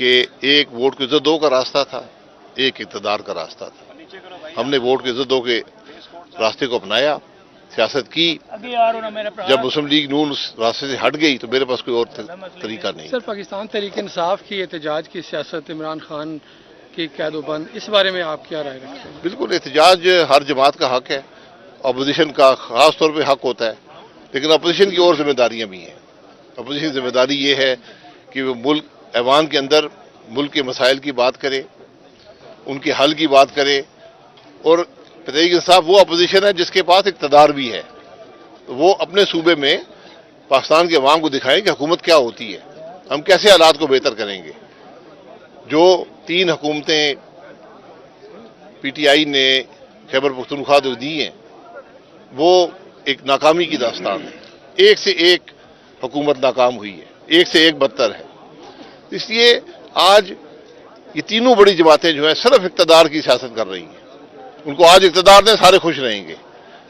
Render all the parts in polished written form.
کہ ایک ووٹ کی زدوں کا راستہ تھا، ایک اقتدار کا راستہ تھا۔ ہم نے ووٹ کی زدوں کے راستے کو اپنایا، سیاست کی۔ جب مسلم لیگ نون اس راستے سے ہٹ گئی تو میرے پاس کوئی اور طریقہ نہیں۔ سر، پاکستان تحریک انصاف کی احتجاج کی سیاست، عمران خان کی قید و بند، اس بارے میں آپ کیا رائے رکھتے ہیں؟ بالکل، احتجاج ہر جماعت کا حق ہے، اپوزیشن کا خاص طور پہ حق ہوتا ہے، لیکن اپوزیشن کی اور ذمہ داریاں بھی ہیں۔ اپوزیشن ذمہ داری یہ ہے کہ وہ ملک ایوان کے اندر ملک کے مسائل کی بات کرے، ان کے حل کی بات کرے، اور تحریک انصاف وہ اپوزیشن ہے جس کے پاس اقتدار بھی ہے، تو وہ اپنے صوبے میں پاکستان کے عوام کو دکھائیں کہ حکومت کیا ہوتی ہے، ہم کیسے حالات کو بہتر کریں گے۔ جو 3 حکومتیں پی ٹی آئی نے خیبر پختونخوا کو دی ہیں وہ ایک ناکامی کی داستان ہے، ایک سے ایک حکومت ناکام ہوئی ہے، ایک سے ایک بدتر ہے۔ اس لیے آج یہ تینوں بڑی جماعتیں جو ہیں صرف اقتدار کی سیاست کر رہی ہیں، ان کو آج اقتدار دیں سارے خوش رہیں گے،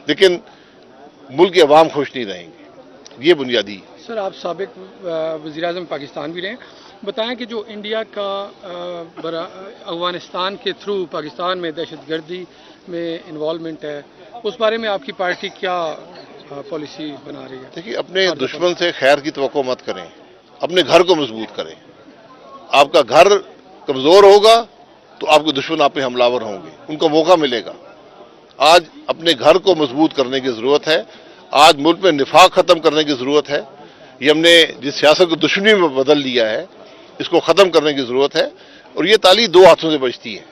لیکن ملک کے عوام خوش نہیں رہیں گے، یہ بنیادی۔ سر، آپ سابق وزیر اعظم پاکستان بھی رہے، بتائیں کہ جو انڈیا کا افغانستان کے تھرو پاکستان میں دہشت گردی میں انوالومنٹ ہے، اس بارے میں آپ کی پارٹی کیا پالیسی بنا رہی ہے؟ دیکھیے، اپنے دشمن سے خیر کی توقع مت کریں، اپنے گھر کو مضبوط کریں۔ آپ کا گھر کمزور ہوگا تو آپ کے دشمن آپ پہ حملہ آور ہوں گے، ان کو موقع ملے گا۔ آج اپنے گھر کو مضبوط کرنے کی ضرورت ہے، آج ملک میں نفاق ختم کرنے کی ضرورت ہے۔ یہ ہم نے جس سیاست کو دشمنی میں بدل دیا ہے اس کو ختم کرنے کی ضرورت ہے، اور یہ تالی 2 ہاتھوں سے بجتی ہے۔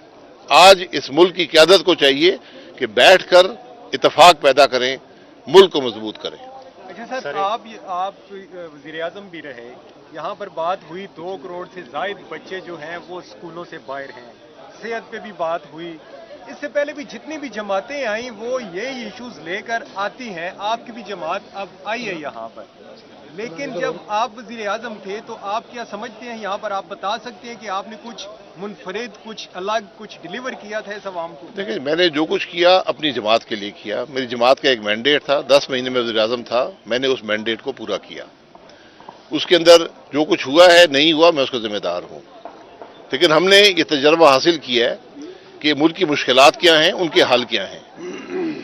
آج اس ملک کی قیادت کو چاہیے کہ بیٹھ کر اتفاق پیدا کریں، ملک کو مضبوط کریں۔ اچھا سر، آپ وزیر اعظم بھی رہے، یہاں پر بات ہوئی 2 کروڑ سے زائد بچے جو ہیں وہ اسکولوں سے باہر ہیں، صحت پہ بھی بات ہوئی۔ اس سے پہلے بھی جتنی بھی جماعتیں آئیں وہ یہی ایشوز لے کر آتی ہیں، آپ کی بھی جماعت اب آئی ہے یہاں پر، لیکن جب آپ وزیر اعظم تھے تو آپ کیا سمجھتے ہیں، یہاں پر آپ بتا سکتے ہیں کہ آپ نے کچھ منفرد، کچھ الگ، کچھ ڈیلیور کیا تھا اس عوام کو؟ دیکھیں، میں نے جو کچھ کیا اپنی جماعت کے لیے کیا، میری جماعت کا ایک مینڈیٹ تھا، 10 مہینے میں وزیر اعظم تھا، میں نے اس مینڈیٹ کو پورا کیا۔ اس کے اندر جو کچھ ہوا ہے نہیں ہوا میں اس کا ذمہ دار ہوں، لیکن ہم نے یہ تجربہ حاصل کیا ہے کہ ملک کی مشکلات کیا ہیں، ان کے حل کیا ہیں،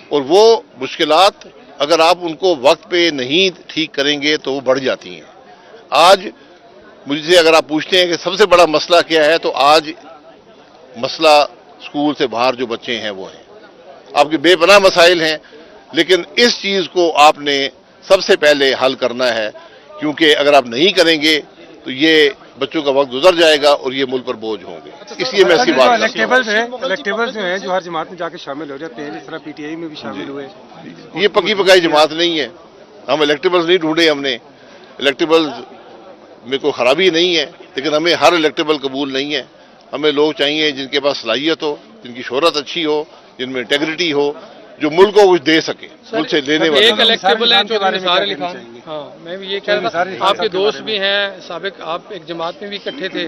اور وہ مشکلات اگر آپ ان کو وقت پہ نہیں ٹھیک کریں گے تو وہ بڑھ جاتی ہیں۔ آج مجھ سے اگر آپ پوچھتے ہیں کہ سب سے بڑا مسئلہ کیا ہے، تو آج مسئلہ اسکول سے باہر جو بچے ہیں وہ ہیں، آپ کے بے پناہ مسائل ہیں، لیکن اس چیز کو آپ نے سب سے پہلے حل کرنا ہے، کیونکہ اگر آپ نہیں کریں گے تو یہ بچوں کا وقت گزر جائے گا اور یہ ملک پر بوجھ ہوں گے۔ اس لیے میں اس کی بات کرتا ہوں۔ الیکٹیبلز جو ہیں جو ہر جماعت میں جا کے شامل ہو جاتے ہیں، جس طرح پی ٹی آئی میں بھی شامل ہوئے، یہ پکی پکائی جماعت نہیں ہے، ہم الیکٹیبلز نہیں ڈھونڈے، ہم نے الیکٹیبلز میں کوئی خرابی نہیں ہے، لیکن ہمیں ہر الیکٹیبل قبول نہیں ہے۔ ہمیں لوگ چاہیے جن کے پاس صلاحیت ہو، جن کی شہرت اچھی ہو، جن میں انٹیگریٹی ہو، جو ملک کو کچھ دے سکے، ملک سے لینے والا۔ ایک الیکٹیبل ہے جو نثار علی خان، ہاں میں بھی یہ کہہ رہا تھا، آپ کے دوست بھی ہیں سابق، آپ ایک جماعت میں بھی اکٹھے تھے،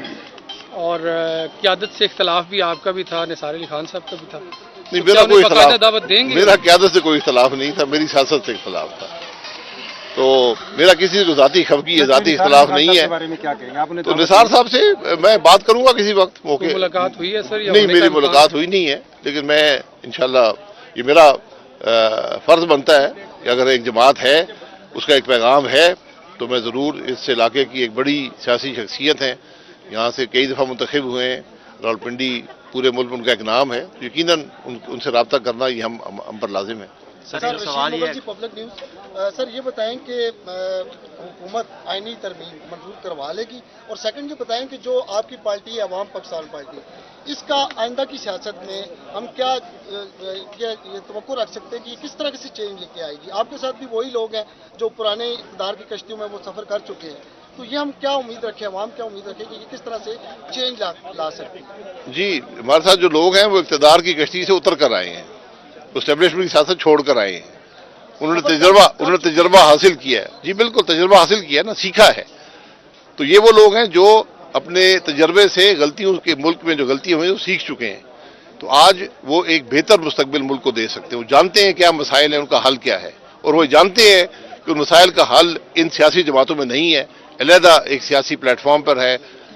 اور قیادت سے اختلاف بھی آپ کا بھی تھا، نثار علی خان صاحب کا بھی تھا۔ نہیں، میرا کوئی اختلاف، دعوت دیں گے؟ میرا قیادت سے کوئی اختلاف نہیں تھا، میری سیاست سے اختلاف تھا، تو میرا کسی کو ذاتی خفگی یا ذاتی اختلاف نہیں ہے۔ تو نثار صاحب سے میں بات کروں گا کسی وقت موقع۔ ملاقات ہوئی ہے سر؟ نہیں، میری ملاقات ہوئی نہیں ہے، لیکن میں انشاءاللہ یہ میرا فرض بنتا ہے کہ اگر ایک جماعت ہے، اس کا ایک پیغام ہے، تو میں ضرور اس علاقے کی ایک بڑی سیاسی شخصیت ہیں، یہاں سے کئی دفعہ منتخب ہوئے ہیں، راولپنڈی پورے ملک میں ان کا ایک نام ہے، یقیناً ان سے رابطہ کرنا یہ ہم پر لازم ہے۔ سر، پبلک نیوز، سر یہ بتائیں کہ حکومت آئینی ترمیم منظور کروا لے گی، اور سیکنڈ یہ بتائیں کہ جو آپ کی پارٹی ہے عوام پاکستان پارٹی، اس کا آئندہ کی سیاست میں ہم کیا یہ توقع رکھ سکتے ہیں کہ یہ کس طرح سے چینج لے کے آئے گی؟ آپ کے ساتھ بھی وہی لوگ ہیں جو پرانے اقتدار کی کشتیوں میں وہ سفر کر چکے ہیں، تو یہ ہم کیا امید رکھیں، عوام کیا امید رکھے کہ یہ کس طرح سے چینج لا سکتے ہیں؟ جی، ہمارے ساتھ جو لوگ ہیں وہ اقتدار کی کشتی سے اتر کر آئے ہیں، اسٹیبلشمنٹ کی سیاست چھوڑ کر آئے ہیں، انہوں نے تجربہ حاصل کیا ہے۔ جی بالکل، تجربہ حاصل کیا ہے نا، سیکھا ہے۔ تو یہ وہ لوگ ہیں جو اپنے تجربے سے غلطیوں کے ملک میں جو غلطیاں ہوئی وہ سیکھ چکے ہیں، تو آج وہ ایک بہتر مستقبل ملک کو دے سکتے ہیں۔ وہ جانتے ہیں کیا مسائل ہیں، ان کا حل کیا ہے، اور وہ جانتے ہیں کہ ان مسائل کا حل ان سیاسی جماعتوں میں نہیں ہے، علیحدہ ایک سیاسی پلیٹ فارم پر ہے